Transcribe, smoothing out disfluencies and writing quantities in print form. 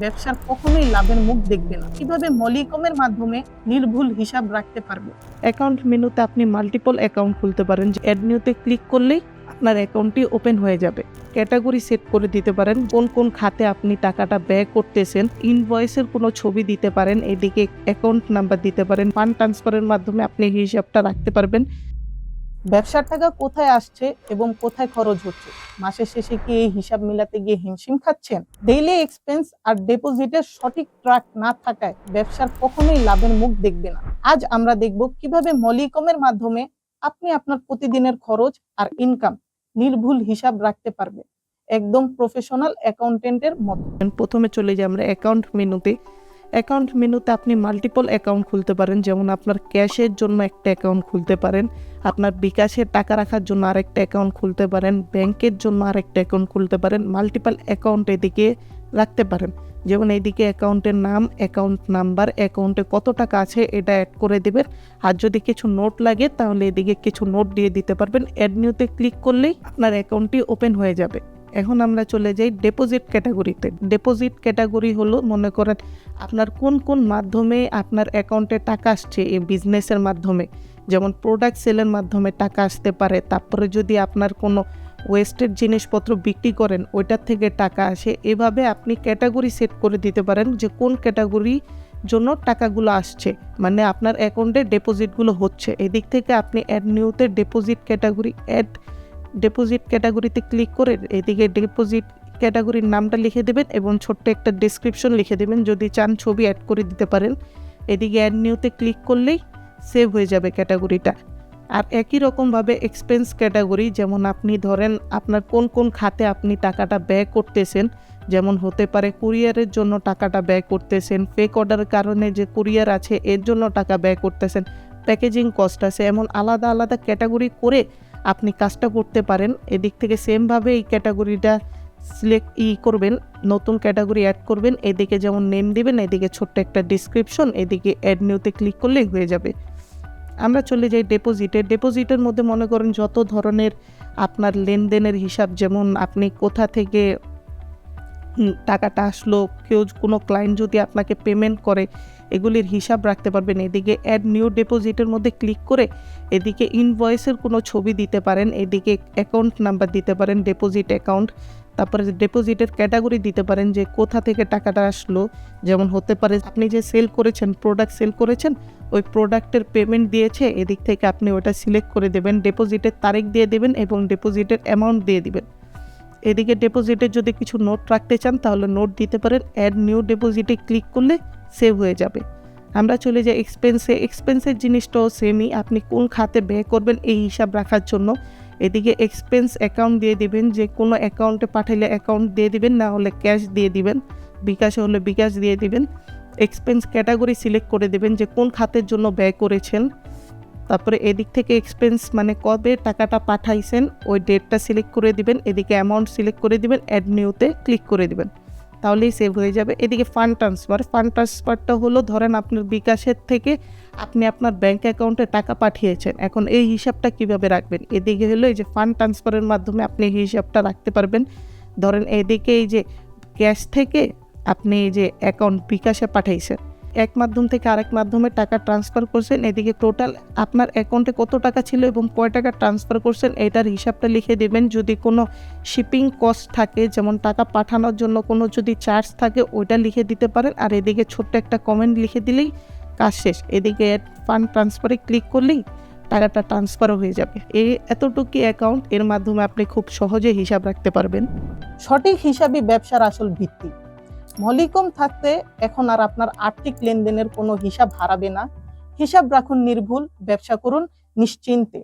ব্যবসার কখনোই লাভের মুখ দেখবে না। কিভাবে মলিকমের মাধ্যমে নির্ভুল হিসাব রাখতে পারবে। অ্যাকাউন্ট মেনুতে আপনি মাল্টিপল অ্যাকাউন্ট খুলতে পারেন। অ্যাড নিউতে ক্লিক করলেই আপনার অ্যাকাউন্টটি ওপেন হয়ে যাবে। ক্যাটাগরি সেট করে দিতে পারেন, কোন কোন খাতে আপনি টাকাটা ব্যয় করতেছেন। ইনভয়েসের কোনো ছবি দিতে পারেন, এদিকে অ্যাকাউন্ট নাম্বার দিতে পারেন। ফান্ড ট্রান্সফারের মাধ্যমে আপনি হিসাবটা রাখতে পারবেন। ব্যবসার টাকা কোথায় আসছে এবং কোথায় খরচ হচ্ছে, মাসের শেষে কি এই হিসাব মিলাতে গিয়ে হিমশিম খাচ্ছেন? ডেইলি এক্সপেন্স আর ডিপোজিটের সঠিক ট্র্যাক না থাকায় ব্যবসার কখনোই লাভের মুখ দেখবে না। আজ আমরা দেখব কিভাবে মলিকমের মাধ্যমে আপনি আপনার প্রতিদিনের খরচ আর ইনকাম নির্ভুল হিসাব রাখতে পারবেন, একদম প্রফেশনাল অ্যাকাউন্টেন্টের মতো। প্রথমে চলে যাই আমরা অ্যাকাউন্ট মেনুতে। অ্যাকাউন্ট মেনুতে আপনি মাল্টিপল অ্যাকাউন্ট খুলতে পারেন, যেমন আপনার ক্যাশের জন্য একটা অ্যাকাউন্ট খুলতে পারেন, আপনার বিকাশের টাকা রাখার জন্য আরেকটা অ্যাকাউন্ট খুলতে পারেন, ব্যাংকের জন্য আরেকটা অ্যাকাউন্ট খুলতে পারেন। মাল্টিপল অ্যাকাউন্ট এদিকে রাখতে পারেন, যেমন এইদিকে অ্যাকাউন্টের নাম, অ্যাকাউন্ট নাম্বার, অ্যাকাউন্টে কত টাকা আছে এটা অ্যাড করে দেবেন। আর যদি কিছু নোট লাগে তাহলে এদিকে কিছু নোট দিয়ে দিতে পারবেন। অ্যাড নিউতে ক্লিক করলেই আপনার অ্যাকাউন্টটি ওপেন হয়ে যাবে। এখন আমরা চলে যাই ডিপোজিট ক্যাটাগরিতে। ডিপোজিট ক্যাটাগরি হলো, মনে করেন আপনার কোন কোন মাধ্যমে আপনার অ্যাকাউন্টে টাকা আসছে। এই বিজনেসের মাধ্যমে, যেমন প্রোডাক্ট সেলের মাধ্যমে টাকা আসতে পারে। তারপরে যদি আপনার কোনো ওয়েস্টেড জিনিসপত্র বিক্রি করেন ওইটার থেকে টাকা আসে। এভাবে আপনি ক্যাটাগরি সেট করে দিতে পারেন যে কোন ক্যাটাগরি জন্য টাকাগুলো আসছে, মানে আপনার অ্যাকাউন্টে ডিপোজিটগুলো হচ্ছে। এদিক থেকে আপনি অ্যাড নিউতে ডিপোজিট ক্যাটাগরিতে ক্লিক করে এদিকে ডিপোজিট ক্যাটাগরির নামটা লিখে দেবেন এবং ছোট্ট একটা ডেসক্রিপশন লিখে দেবেন, যদি চান ছবি অ্যাড করে দিতে পারেন। এদিকে অ্যাড নিউতে ক্লিক করলেই সেভ হয়ে যাবে ক্যাটাগরিটা। আর একই রকমভাবে এক্সপেন্স ক্যাটাগরি, যেমন আপনি ধরেন আপনার কোন কোন খাতে আপনি টাকাটা ব্যয় করতেছেন, যেমন হতে পারে কুরিয়ারের জন্য টাকাটা ব্যয় করতেছেন, ফেক অর্ডারের কারণে যে কুরিয়ার আছে এর জন্য টাকা ব্যয় করতেছেন, প্যাকেজিং কস্ট আছে, এমন আলাদা আলাদা ক্যাটাগরি করে আপনি কাজটা করতে পারেন। এদিক থেকে সেমভাবে এই ক্যাটাগরিটা সিলেক্ট করবেন, নতুন ক্যাটাগরি অ্যাড করবেন। এদিকে যেমন নেম দিবেন, এদিকে ছোট্ট একটা ডিসক্রিপশন, এদিকে অ্যাড নিউতে ক্লিক করলেই হয়ে যাবে। আমরা চলে যাই ডিপোজিটের মধ্যে মনে করেন যত ধরনের আপনার লেনদেনের হিসাব, যেমন আপনি কোথা থেকে টাকাটা আসলো, কেউ কোনো ক্লায়েন্ট যদি আপনাকে পেমেন্ট করে এগুলির হিসাব রাখতে পারবেন। এদিকে অ্যাড নিউ ডিপোজিটের মধ্যে ক্লিক করে এদিকে ইনভয়েসের কোনো ছবি দিতে পারেন, এদিকে অ্যাকাউন্ট নাম্বার দিতে পারেন, ডিপোজিট অ্যাকাউন্ট, তারপরে ডিপোজিটের ক্যাটাগরি দিতে পারেন যে কোথা থেকে টাকাটা আসলো। যেমন হতে পারে আপনি যে সেল করেছেন, প্রোডাক্ট সেল করেছেন, ওই প্রোডাক্টের পেমেন্ট দিয়েছে, এদিক থেকে আপনি ওটা সিলেক্ট করে দেবেন, ডিপোজিটের তারিখ দিয়ে দেবেন এবং ডিপোজিটের অ্যামাউন্ট দিয়ে দিবেন। এদিকে ডিপোজিটের যদি কিছু নোট রাখতে চান তাহলে নোট দিতে পারেন। অ্যাড নিউ ডিপোজিটে ক্লিক করলে সেভ হয়ে যাবে। আমরা চলে যাই এক্সপেন্সের জিনিসটাও সেমই, আপনি কোন খাতে ব্যয় করবেন এই হিসাব রাখার জন্য। এদিকে এক্সপেন্স অ্যাকাউন্ট দিয়ে দিবেন, যে কোনো অ্যাকাউন্টে পাঠাইলে অ্যাকাউন্ট দিয়ে দিবেন, না হলে ক্যাশ দিয়ে দিবেন, বিকাশে হলে বিকাশ দিয়ে দিবেন। এক্সপেন্স ক্যাটাগরি সিলেক্ট করে দেবেন যে কোন খাতের জন্য ব্যয় করেছেন। তারপরে এদিক থেকে এক্সপেন্স মানে কবে টাকাটা পাঠাইছেন ওই ডেটটা সিলেক্ট করে দিবেন, এদিকে অ্যামাউন্ট সিলেক্ট করে দিবেন, অ্যাড নিউতে ক্লিক করে দিবেন, তাহলেই সেভ হয়ে যাবে। এদিকে ফান্ড ট্রান্সফারটা হলো, ধরেন আপনার বিকাশের থেকে আপনি আপনার ব্যাংক অ্যাকাউন্টে টাকা পাঠিয়েছেন, এখন এই হিসাবটা কিভাবে রাখবেন। এদিকে হলো এই যে ফান্ড ট্রান্সফারের মাধ্যমে আপনি এই হিসাবটা রাখতে পারবেন। ধরেন এদিকে এই যে ক্যাশ থেকে আপনি এই যে অ্যাকাউন্ট বিকাশে পাঠাইছেন, এক মাধ্যম থেকে আরেক মাধ্যমে টাকা ট্রান্সফার করছেন, এদিকে টোটাল আপনার অ্যাকাউন্টে কত টাকা ছিল এবং কয় টাকা ট্রান্সফার করছেন এটার হিসাবটা লিখে দেবেন। যদি কোনো শিপিং কস্ট থাকে, যেমন টাকা পাঠানোর জন্য কোনো যদি চার্জ থাকে ওইটা লিখে দিতে পারেন। আর এদিকে ছোট্ট একটা কমেন্ট লিখে দিলেই কাজ শেষ। এদিকে ফান্ড ট্রান্সফারে ক্লিক করলেই টাকাটা ট্রান্সফারও হয়ে যাবে। এতটুকু অ্যাকাউন্ট, এর মাধ্যমে আপনি খুব সহজে হিসাব রাখতে পারবেন। সঠিক হিসাবই ব্যবসার আসল ভিত্তি। মলিকম থাকতে এখন আর আপনার আর্থিক লেনদেনের কোনো হিসাব হারাবে না। হিসাব রাখুন নির্ভুল, ব্যবসা করুন নিশ্চিন্তে।